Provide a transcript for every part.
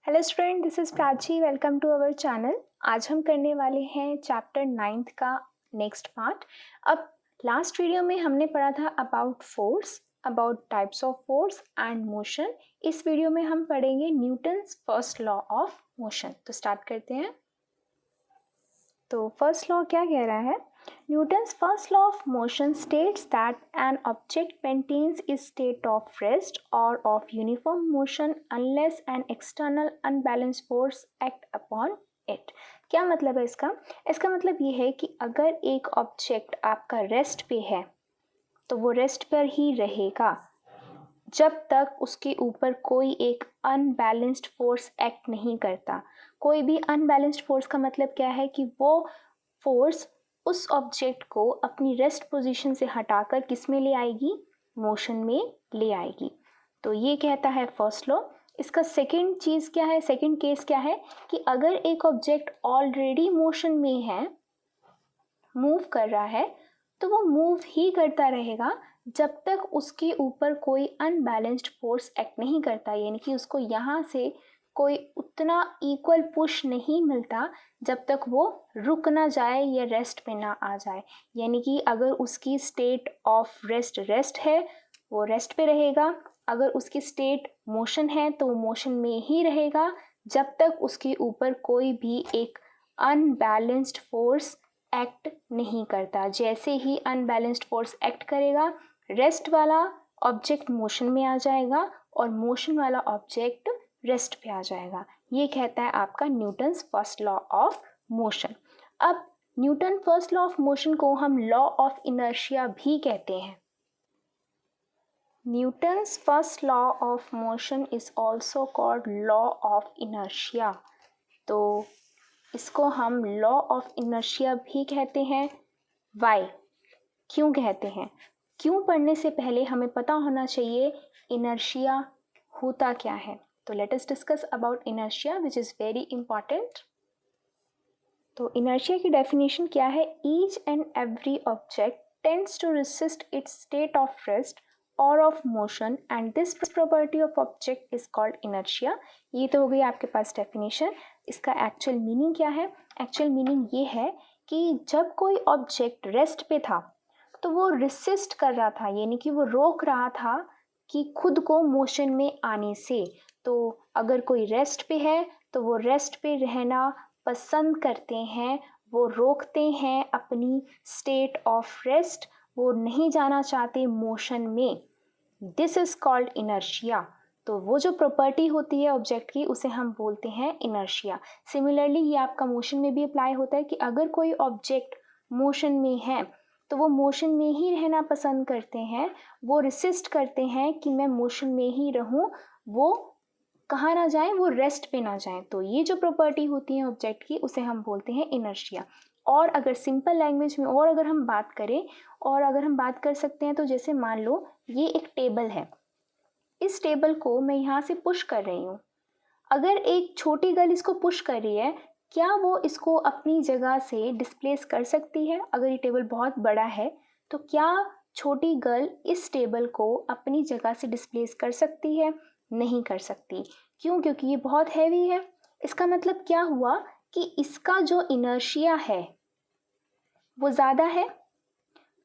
Hello student, this is Prachi. Welcome to our channel. आज हम करने वाले हैं चैप्टर 9 का नेक्स्ट पार्ट। अब लास्ट वीडियो में हमने पढ़ा था about force, about types of force and motion. इस वीडियो में हम पढ़ेंगे Newton's first law of motion. तो स्टार्ट करते हैं। तो फर्स्ट लॉ क्या कह रहा है? Newton's first law of motion states that an object maintains its state of rest or of uniform motion unless an external unbalanced force act upon it. क्या मतलब है इसका? इसका मतलब ये है कि अगर एक ऑब्जेक्ट आपका रेस्ट पे है तो वो रेस्ट पर ही रहेगा जब तक उसके ऊपर कोई एक अनबैलेंस्ड फोर्स एक्ट नहीं करता। कोई भी अनबैलेंस्ड फोर्स का मतलब क्या है कि वो फोर्स उस ऑब्जेक्ट को अपनी रेस्ट पोजीशन से हटाकर किस में ले आएगी? मोशन में ले आएगी। तो ये कहता है फर्स्ट लॉ। इसका सेकंड चीज़ क्या है? सेकंड केस क्या है कि अगर एक ऑब्जेक्ट ऑलरेडी मोशन में है, मूव कर रहा है, तो वो मूव ही करता रहेगा जब तक उसके ऊपर कोई अनबैलेंस्ड फोर्स एक्ट नहीं करता, यानी कि उसको यहाँ से कोई उतना इक्वल पुश नहीं मिलता जब तक वो रुक ना जाए या रेस्ट पे ना आ जाए। यानी कि अगर उसकी स्टेट ऑफ रेस्ट है, वो रेस्ट पे रहेगा। अगर उसकी स्टेट मोशन है तो वो मोशन में ही रहेगा जब तक उसके ऊपर कोई भी एक अनबैलेंस्ड फोर्स एक्ट नहीं करता। जैसे ही अनबैलेंस्ड फोर्स एक्ट करेगा, रेस्ट वाला ऑब्जेक्ट मोशन में आ जाएगा और मोशन वाला ऑब्जेक्ट रेस्ट पे आ जाएगा। ये कहता है आपका Newton's first law of motion. अब Newton first law of motion को हम लॉ ऑफ इनर्शिया भी कहते हैं। Newton's first law of motion is also called law of inertia. तो इसको हम लॉ ऑफ इनर्शिया भी कहते हैं। वाई? क्यों कहते हैं? क्यों पढ़ने से पहले हमें पता होना चाहिए इनर्शिया होता क्या है। तो let us discuss about inertia which is very important. तो इनर्शिया की डेफिनेशन क्या है? Each and every object tends to resist its state of rest और of motion and this property of object is called inertia. ये तो हो गई आपके पास डेफिनेशन। इसका एक्चुअल मीनिंग क्या है? एक्चुअल मीनिंग ये है कि जब कोई ऑब्जेक्ट रेस्ट पे था तो वो रेसिस्ट कर रहा था, यानी कि वो रोक रहा था कि खुद को मोशन में आने से। तो अगर कोई रेस्ट पे है तो वो रेस्ट पे रहना पसंद करते हैं, वो रोकते हैं अपनी स्टेट ऑफ रेस्ट, वो नहीं जाना चाहते मोशन में। This is called inertia. तो वो जो प्रॉपर्टी होती है ऑब्जेक्ट की, उसे हम बोलते हैं इनर्शिया। सिमिलरली ये आपका मोशन में भी अप्लाई होता है कि अगर कोई ऑब्जेक्ट मोशन में है तो वो मोशन में ही रहना पसंद करते हैं, वो रेसिस्ट करते हैं कि मैं मोशन में ही रहूं, वो कहाँ ना जाएं, वो रेस्ट पे ना जाएं। तो ये जो प्रॉपर्टी होती है ऑब्जेक्ट की, उसे हम बोलते हैं इनर्शिया। और अगर सिंपल लैंग्वेज में और अगर हम बात करें, और अगर हम बात कर सकते हैं, तो जैसे मान लो ये एक टेबल है, इस टेबल को मैं यहाँ से पुश कर रही हूँ। अगर एक छोटी गर्ल इसको पुश कर रही है, क्या वो इसको अपनी जगह से डिस्प्लेस कर सकती है? अगर ये टेबल बहुत बड़ा है तो क्या छोटी गर्ल इस टेबल को अपनी जगह से डिस्प्लेस कर सकती है? नहीं कर सकती। क्यों? क्योंकि ये बहुत हैवी है। इसका मतलब क्या हुआ कि इसका जो इनर्शिया है वो ज़्यादा है।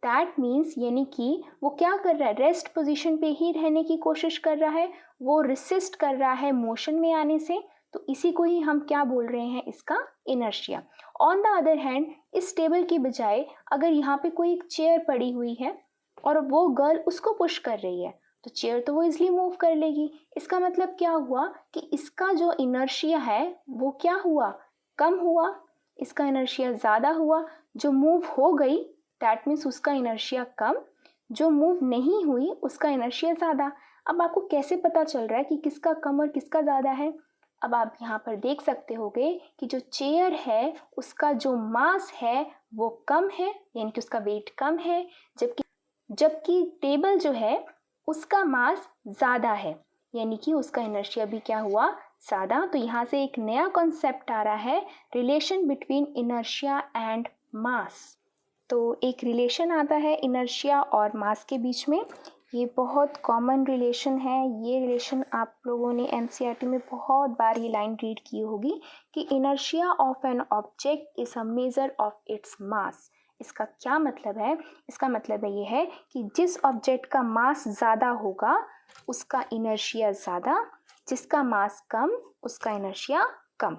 दैट मीन्स, यानी कि वो क्या कर रहा है? रेस्ट पोजीशन पे ही रहने की कोशिश कर रहा है, वो रेसिस्ट कर रहा है मोशन में आने से। तो इसी को ही हम क्या बोल रहे हैं? इसका inertia. On the other hand, इस टेबल की बजाय अगर यहाँ पे कोई एक चेयर पड़ी हुई है और वो गर्ल उसको पुश कर रही है, तो चेयर तो वो इजिली मूव कर लेगी। इसका मतलब क्या हुआ कि इसका जो इनर्शिया है वो क्या हुआ? कम हुआ। इसका इनर्शिया ज़्यादा हुआ। जो मूव हो गई दैट मीन्स उसका इनर्शिया कम, जो मूव नहीं हुई उसका इनर्शिया ज़्यादा। अब आपको कैसे पता चल रहा है कि किसका कम और किसका ज़्यादा है? अब आप यहाँ पर देख सकते होगे कि जो चेयर है उसका जो मास है वो कम है, यानी कि उसका वेट कम है, जबकि टेबल जो है उसका मास ज़्यादा है, यानी कि उसका इनर्शिया भी क्या हुआ? ज़्यादा। तो यहाँ से एक नया कॉन्सेप्ट आ रहा है, relation between inertia and mass. तो एक रिलेशन आता है इनर्शिया और मास के बीच में। ये बहुत कॉमन रिलेशन है। ये रिलेशन आप लोगों ने एनसीईआरटी में बहुत बार ये लाइन रीड की होगी कि inertia of an object is a measure of its mass. इसका क्या मतलब है? इसका मतलब ये है कि जिस ऑब्जेक्ट का मास ज़्यादा होगा उसका इनर्शिया ज़्यादा, जिसका मास कम उसका इनर्शिया कम।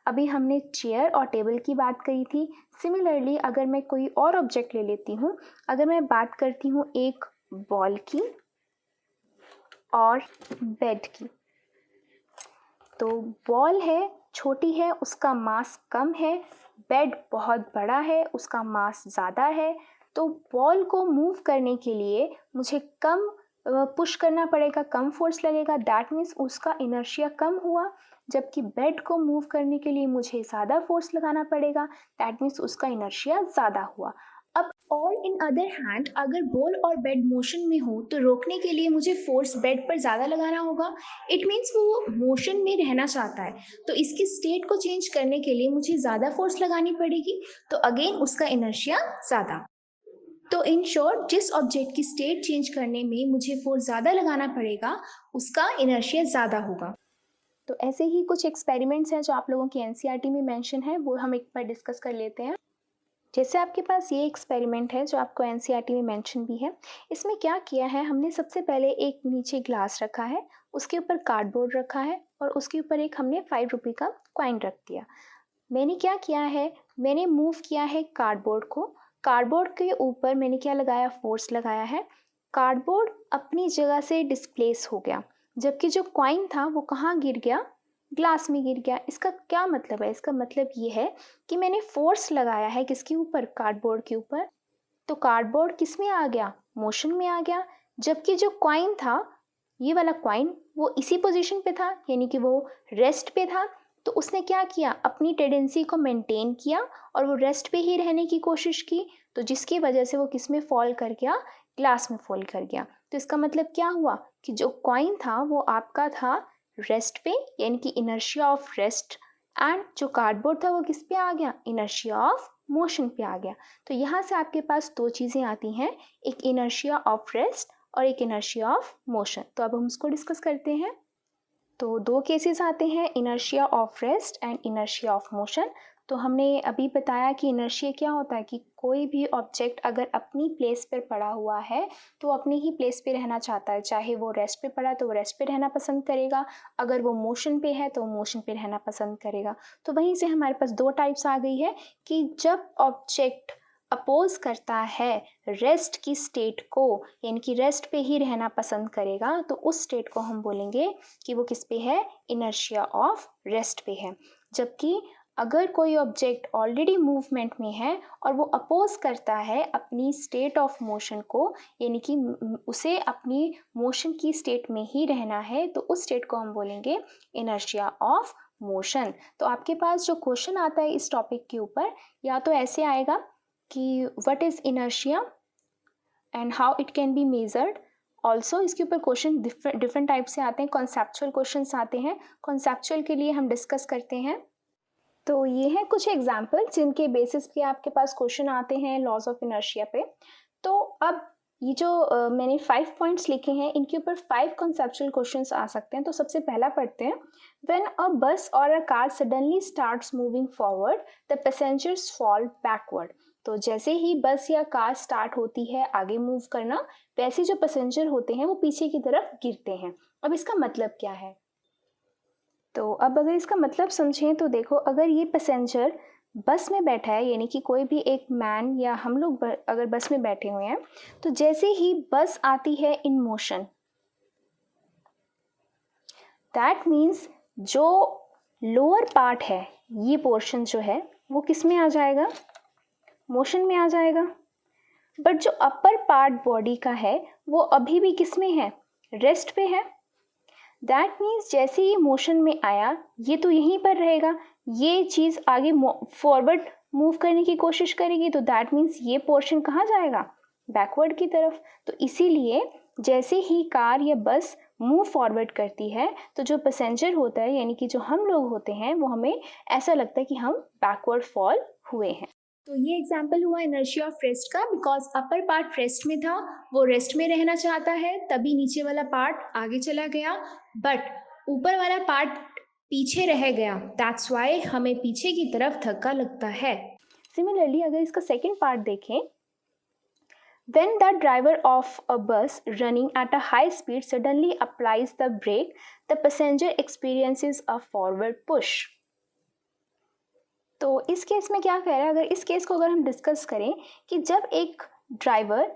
अभी हमने चेयर और टेबल की बात करी थी। सिमिलरली अगर मैं कोई और ऑब्जेक्ट ले लेती हूँ, अगर मैं बात करती हूँ एक बॉल की और बेड की, तो बॉल है छोटी है उसका मास कम है, बेड बहुत बड़ा है उसका मास ज़्यादा है। तो बॉल को मूव करने के लिए मुझे कम पुश करना पड़ेगा, कम फोर्स लगेगा, दैट मीन्स उसका इनर्शिया कम हुआ। जबकि बेड को मूव करने के लिए मुझे ज़्यादा फोर्स लगाना पड़ेगा, दैट मीन्स उसका इनर्शिया ज़्यादा हुआ। अब और इन अदर हैंड अगर बॉल और बेड मोशन में हो तो रोकने के लिए मुझे फोर्स बेड पर ज़्यादा लगाना होगा। इट मीन्स वो मोशन में रहना चाहता है, तो इसकी स्टेट को चेंज करने के लिए मुझे ज़्यादा फोर्स लगानी पड़ेगी, तो अगेन उसका इनर्शिया ज़्यादा। तो इन शॉर्ट जिस ऑब्जेक्ट की स्टेट चेंज करने में मुझे फोर्स ज़्यादा लगाना पड़ेगा उसका इनर्शिया ज़्यादा होगा। तो ऐसे ही कुछ एक्सपेरिमेंट्स हैं जो आप लोगों की एनसीईआरटी में मेंशन है, वो हम एक बार डिस्कस कर लेते हैं। जैसे आपके पास ये एक्सपेरिमेंट है जो आपको एनसीईआरटी में मेंशन भी है। इसमें क्या किया है, हमने सबसे पहले एक नीचे ग्लास रखा है, उसके ऊपर कार्डबोर्ड रखा है और उसके ऊपर एक हमने 5 रुपये का कॉइन रख दिया। मैंने क्या किया है, मैंने मूव किया है कार्डबोर्ड को, कार्डबोर्ड के ऊपर मैंने क्या लगाया, फोर्स लगाया है। कार्डबोर्ड अपनी जगह से डिस्प्लेस हो गया, जबकि जो कॉइन था वो कहाँ गिर गया, ग्लास में गिर गया। इसका क्या मतलब है? इसका मतलब ये है कि मैंने फोर्स लगाया है किसके ऊपर, कार्डबोर्ड के ऊपर, तो कार्डबोर्ड किस में आ गया, मोशन में आ गया। जबकि जो कॉइन था, ये वाला कॉइन, वो इसी पोजीशन पे था, यानी कि वो रेस्ट पे था। तो उसने क्या किया, अपनी टेंडेंसी को मेंटेन किया और वो रेस्ट पे ही रहने की कोशिश की, तो जिसकी वजह से वो किस में फॉल कर गया, ग्लास में फॉल कर गया। तो इसका मतलब क्या हुआ कि जो कॉइन था वो आपका था रेस्ट पे, यानी कि इनर्शिया ऑफ रेस्ट, एंड जो कार्डबोर्ड था वो किस पे आ गया, इनर्शिया ऑफ मोशन पे आ गया। तो यहाँ से आपके पास दो चीज़ें आती हैं, एक इनर्शिया ऑफ रेस्ट और एक इनर्शिया ऑफ मोशन। तो अब हम उसको डिस्कस करते हैं। तो दो केसेस आते हैं, inertia of rest and inertia of motion. तो हमने अभी बताया कि इनर्शिया क्या होता है कि कोई भी ऑब्जेक्ट अगर अपनी प्लेस पर पड़ा हुआ है तो अपनी ही प्लेस पे रहना चाहता है, चाहे वो रेस्ट पे पड़ा तो वो रेस्ट पे रहना पसंद करेगा, अगर वो मोशन पे है तो मोशन पे रहना पसंद करेगा। तो वहीं से हमारे पास दो टाइप्स आ गई है कि जब ऑब्जेक्ट अपोज करता है रेस्ट की स्टेट को, यानी कि रेस्ट पे ही रहना पसंद करेगा, तो उस स्टेट को हम बोलेंगे कि वो किस पे है, इनर्शिया ऑफ रेस्ट पे है। जबकि अगर कोई ऑब्जेक्ट ऑलरेडी मूवमेंट में है और वो अपोज करता है अपनी स्टेट ऑफ मोशन को, यानी कि उसे अपनी मोशन की स्टेट में ही रहना है, तो उस स्टेट को हम बोलेंगे इनर्शिया ऑफ मोशन। तो आपके पास जो क्वेश्चन आता है इस टॉपिक के ऊपर, या तो ऐसे आएगा कि what is inertia and how it can be measured. Also इसके ऊपर क्वेश्चन डिफरेंट टाइप से आते हैं, कॉन्सेप्चुअल क्वेश्चंस आते हैं। कॉन्सेप्चुअल के लिए हम डिस्कस करते हैं। तो ये हैं कुछ एग्जाम्पल जिनके बेसिस पे आपके पास क्वेश्चन आते हैं लॉज ऑफ इनर्शिया पे। तो अब ये जो मैंने 5 पॉइंट्स लिखे हैं, इनके ऊपर 5 कॉन्सेप्चुअल क्वेश्चंस आ सकते हैं। तो सबसे पहला पढ़ते हैं, व्हेन अ बस और a car suddenly starts moving forward the passengers fall backward. तो जैसे ही बस या कार स्टार्ट होती है आगे मूव करना, वैसे जो पैसेंजर होते हैं वो पीछे की तरफ गिरते हैं। अब इसका मतलब क्या है? तो अब अगर इसका मतलब समझें तो देखो, अगर ये पैसेंजर बस में बैठा है, यानी कि कोई भी एक मैन या हम लोग अगर बस में बैठे हुए हैं, तो जैसे ही बस आती है इन मोशन, दैट मीन्स जो लोअर पार्ट है, ये पोर्शन जो है वो किस में आ जाएगा, मोशन में आ जाएगा। बट जो अपर पार्ट बॉडी का है वो अभी भी किस में है, रेस्ट पे है। दैट मीन्स जैसे ही मोशन में आया ये तो यहीं पर रहेगा, ये चीज़ आगे फॉरवर्ड मूव करने की कोशिश करेगी, तो दैट मीन्स ये पोर्शन कहाँ जाएगा, बैकवर्ड की तरफ। तो इसीलिए जैसे ही कार या बस मूव फॉरवर्ड करती है तो जो पैसेंजर होता है, यानी कि जो हम लोग होते हैं, वो हमें ऐसा लगता है कि हम बैकवर्ड फॉल हुए हैं। तो ये एग्जाम्पल हुआ इनर्शिया ऑफ रेस्ट का, बिकॉज अपर पार्ट रेस्ट में था, वो रेस्ट में रहना चाहता है, तभी नीचे वाला पार्ट आगे चला गया, बट ऊपर वाला पार्ट पीछे रह गया, दैट्स वाई हमें पीछे की तरफ धक्का लगता है। सिमिलरली अगर इसका सेकेंड पार्ट देखें, when the driver of a bus running at a high speed suddenly applies the brake, the passenger experiences a forward push. तो इस केस में क्या कह रहा है, अगर इस केस को अगर हम डिस्कस करें कि जब एक ड्राइवर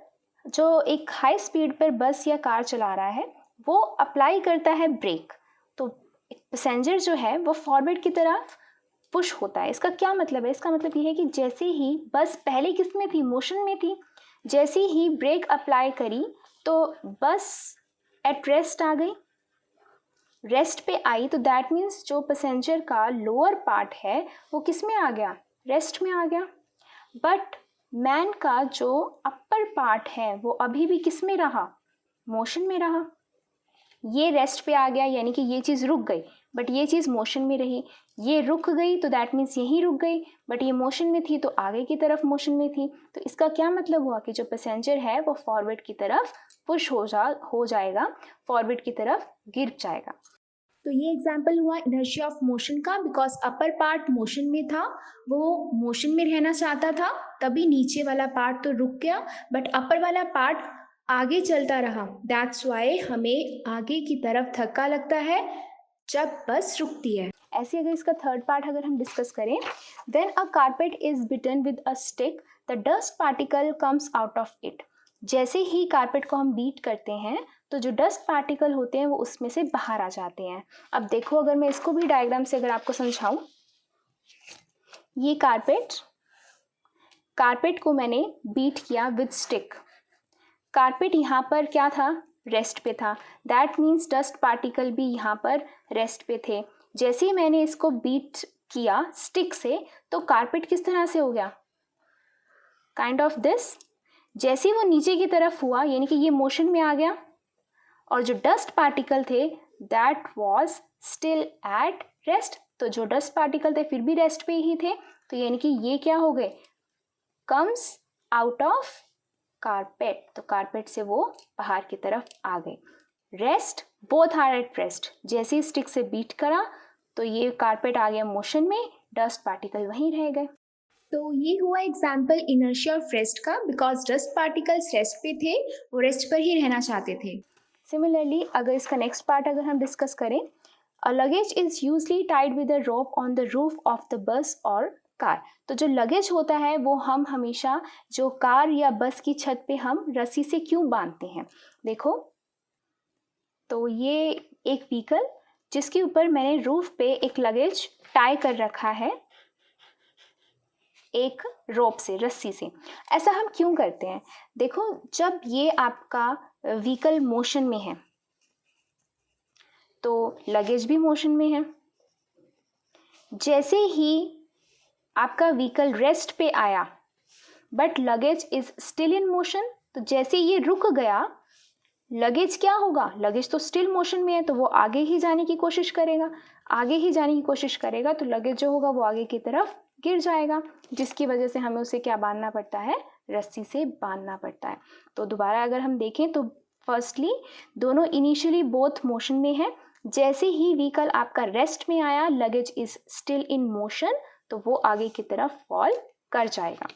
जो एक हाई स्पीड पर बस या कार चला रहा है वो अप्लाई करता है ब्रेक, तो पैसेंजर जो है वो फॉरवर्ड की तरफ पुश होता है। इसका क्या मतलब है? इसका मतलब ये है कि जैसे ही बस पहले किस में थी, मोशन में थी, जैसे ही ब्रेक अप्लाई करी तो बस एट रेस्ट आ गई, रेस्ट पे आई, तो दैट मीन्स जो पैसेंजर का लोअर पार्ट है वो किस में आ गया, रेस्ट में आ गया, बट मैन का जो अपर पार्ट है वो अभी भी किस में रहा, मोशन में रहा। ये रेस्ट पे आ गया यानी कि ये चीज़ रुक गई, बट ये चीज़ मोशन में रही। ये रुक गई तो दैट मीन्स यहीं रुक गई, बट ये मोशन में थी तो आगे की तरफ मोशन में थी। तो इसका क्या मतलब हुआ कि जो पैसेंजर है वो फॉरवर्ड की तरफ पुश हो जाएगा, फॉरवर्ड की तरफ गिर जाएगा। तो ये एग्जाम्पल हुआ इनर्शिया ऑफ मोशन का, बिकॉज अपर पार्ट मोशन में था, वो मोशन में रहना चाहता था, तभी नीचे वाला पार्ट तो रुक गया, बट अपर वाला पार्ट आगे चलता रहा, दैट्स वाई हमें आगे की तरफ धक्का लगता है जब बस रुकती है। ऐसे अगर इसका थर्ड पार्ट अगर हम डिस्कस करें, then a carpet is beaten with a stick, the dust particle comes out of it. जैसे ही कारपेट को हम बीट करते हैं तो जो डस्ट पार्टिकल होते हैं वो उसमें से बाहर आ जाते हैं। अब देखो अगर मैं इसको भी डायग्राम से अगर आपको समझाऊं, ये कारपेट को मैंने बीट किया विद स्टिक, कारपेट यहाँ पर क्या था, रेस्ट पे था, दैट मीन्स डस्ट पार्टिकल भी यहाँ पर रेस्ट पे थे। जैसे ही मैंने इसको बीट किया स्टिक से तो कारपेट किस तरह से हो गया, काइंड ऑफ दिस। जैसे ही वो नीचे की तरफ हुआ यानी कि ये मोशन में आ गया, और जो डस्ट पार्टिकल थे that was still at rest, तो जो डस्ट पार्टिकल थे फिर भी रेस्ट पे ही थे, तो यानी कि ये क्या हो गए, कम्स आउट ऑफ कारपेट, तो कारपेट से वो बाहर की तरफ आ गए। Rest, both are at rest, जैसे ही स्टिक से बीट करा तो ये कारपेट आ गया मोशन में, डस्ट पार्टिकल वहीं रह गए। तो ये हुआ एग्जाम्पल इनर्शिया ऑफ रेस्ट का, बिकॉज डस्ट पार्टिकल्स रेस्ट पे थे, वो रेस्ट पर ही रहना चाहते थे। सिमिलरली अगर इसका नेक्स्ट पार्ट अगर हम डिस्कस करें, a luggage is usually tied with a rope on the roof of the bus और कार। तो जो लगेज होता है वो हम हमेशा जो कार या बस की छत पे हम रस्सी से क्यों बांधते हैं, देखो तो ये एक व्हीकल जिसके ऊपर मैंने रूफ पे एक लगेज टाई कर रखा है एक रोप से, रस्सी से। ऐसा हम क्यों करते हैं, देखो जब ये आपका व्हीकल मोशन में है तो लगेज भी मोशन में है, जैसे ही आपका व्हीकल रेस्ट पे आया but luggage is still in motion, तो जैसे ये रुक गया लगेज क्या होगा, लगेज तो स्टिल मोशन में है तो वो आगे ही जाने की कोशिश करेगा, आगे ही जाने की कोशिश करेगा तो लगेज जो होगा वो आगे की तरफ गिर जाएगा, जिसकी वजह से हमें उसे क्या बांधना पड़ता है, रस्सी से बांधना पड़ता है। तो दोबारा अगर हम देखें तो फर्स्टली दोनों इनिशियली बोथ मोशन में है, जैसे ही व्हीकल आपका रेस्ट में आया luggage is still in motion, तो वो आगे की तरफ फॉल कर जाएगा।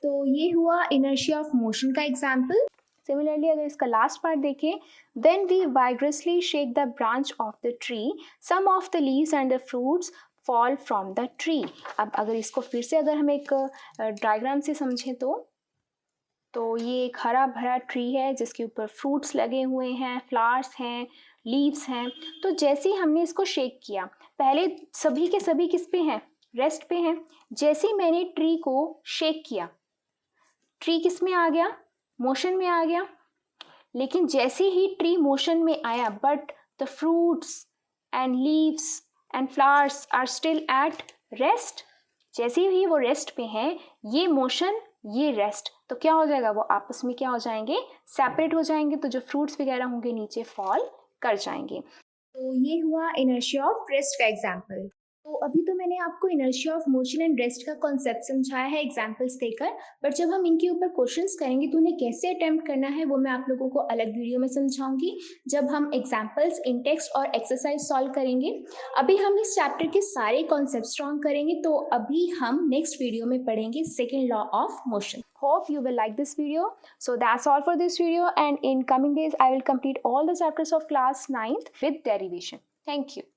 तो ये हुआ इनर्शिया ऑफ मोशन का एग्जाम्पल। सिमिलरली अगर इसका लास्ट पार्ट देखें, then we vigorously shake the branch of the tree, some of the leaves and the fruits fall from the tree. अब अगर इसको फिर से अगर हम एक डायग्राम से समझें तो ये एक हरा भरा ट्री है जिसके ऊपर फ्रूट्स लगे हुए हैं, फ्लावर्स हैं, लीव्स हैं। तो जैसे ही हमने इसको शेक किया, पहले सभी के सभी किस पे हैं, रेस्ट पे हैं। जैसे ही मैंने ट्री को शेक किया, ट्री किस में आ गया, मोशन में आ गया, लेकिन जैसे ही ट्री मोशन में आया but the fruits and leaves and flowers are still at rest, जैसे ही वो रेस्ट पे हैं, ये मोशन ये रेस्ट, तो क्या हो जाएगा, वो आपस में क्या हो जाएंगे, सेपरेट हो जाएंगे, तो जो फ्रूट्स वगैरह होंगे नीचे फॉल कर जाएंगे। तो ये हुआ इनर्शिया ऑफ रेस्ट का एग्जाम्पल। तो अभी तो मैंने आपको inertia of motion and rest का कॉन्सेप्ट समझाया है एग्जांपल्स देकर, बट जब हम इनके ऊपर क्वेश्चंस करेंगे तो उन्हें कैसे अटेम्प्ट करना है वो मैं आप लोगों को अलग वीडियो में समझाऊंगी, जब हम एग्जांपल्स इन टेक्स्ट और एक्सरसाइज सॉल्व करेंगे। अभी हम इस चैप्टर के सारे कॉन्सेप्ट स्ट्रॉन्ग करेंगे, तो अभी हम नेक्स्ट वीडियो में पढ़ेंगे second law of motion. Hope you will like this video. So that's all for this video, and in coming days I will complete all the chapters of class 9th with derivation. Thank you.